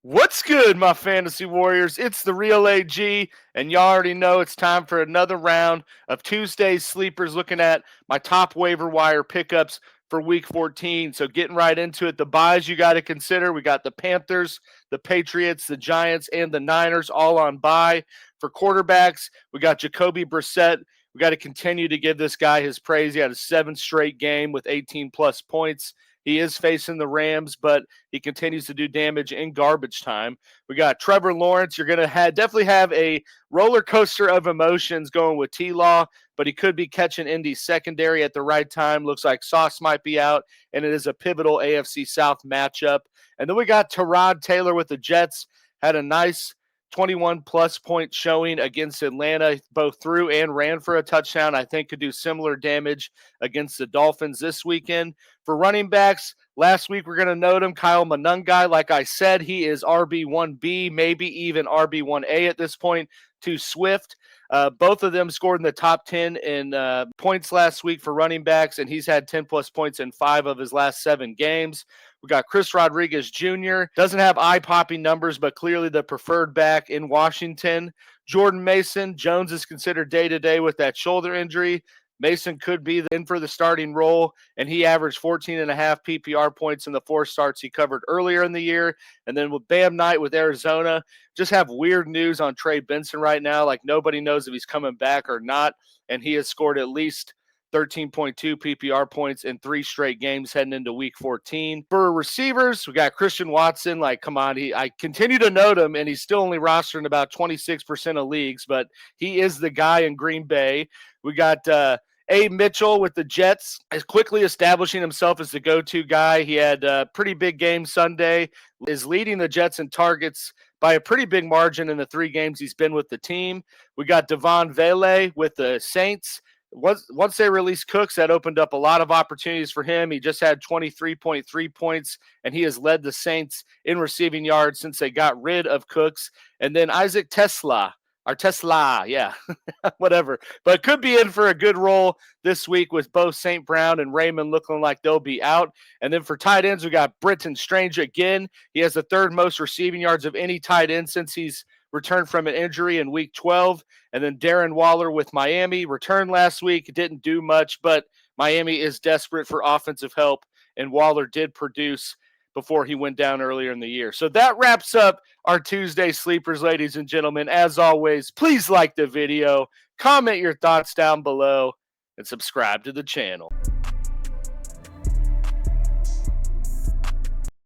What's good, my fantasy warriors? It's the real AG, and you already know it's time for another round of Tuesday's sleepers, looking at my top waiver wire pickups for week 14. So, getting right into it, the buys you got to consider. We got the Panthers, the Patriots, the Giants, and the Niners all on bye. For quarterbacks, we got Jacoby Brissett. We got to continue to give this guy his praise. He had a 7th straight game with 18 plus points. He is facing the Rams, but he continues to do damage in garbage time. We got Trevor Lawrence. You're going to definitely have a roller coaster of emotions going with T-Law, but he could be catching Indy's secondary at the right time. Looks like Sauce might be out, and it is a pivotal AFC South matchup. And then we got Tyrod Taylor with the Jets. Had a nice 21-plus point showing against Atlanta, both threw and ran for a touchdown. I think could do similar damage against the Dolphins this weekend. For running backs, last week we're going to note him, Kyle Monungai. Like I said, he is RB1B, maybe even RB1A at this point, to Swift. Both of them scored in the top 10 in points last week for running backs, and he's had 10-plus points in 5 of his last 7 games. We got Chris Rodriguez Jr. Doesn't have eye-popping numbers, but clearly the preferred back in Washington. Jordan Mason. Jones is considered day-to-day with that shoulder injury. Mason could be in for the starting role, and he averaged 14.5 PPR points in the 4 starts he covered earlier in the year. And then with Bam Knight with Arizona, just have weird news on Trey Benson right now. Like, nobody knows if he's coming back or not, and he has scored at least 13.2 PPR points in 3 straight games heading into week 14. For receivers, we got Christian Watson. Like, come on, I continue to note him, and he's still only rostered in about 26% of leagues, but he is the guy in Green Bay. We got A. Mitchell with the Jets is quickly establishing himself as the go-to guy. He had a pretty big game Sunday, is leading the Jets in targets by a pretty big margin in the 3 games he's been with the team. We got Devon Vele with the Saints. Once they released Cooks, that opened up a lot of opportunities for him. He just had 23.3 points, and he has led the Saints in receiving yards since they got rid of Cooks. And then Isaac Tesla, yeah, whatever. But could be in for a good role this week with both St. Brown and Raymond looking like they'll be out. And then for tight ends, we got Britton Strange again. He has the 3rd most receiving yards of any tight end since he's returned from an injury in week 12. And then Darren Waller with Miami returned last week. Didn't do much, but Miami is desperate for offensive help, and Waller did produce before he went down earlier in the year. So that wraps up our Tuesday sleepers, ladies and gentlemen. As always, please like the video, comment your thoughts down below, and subscribe to the channel.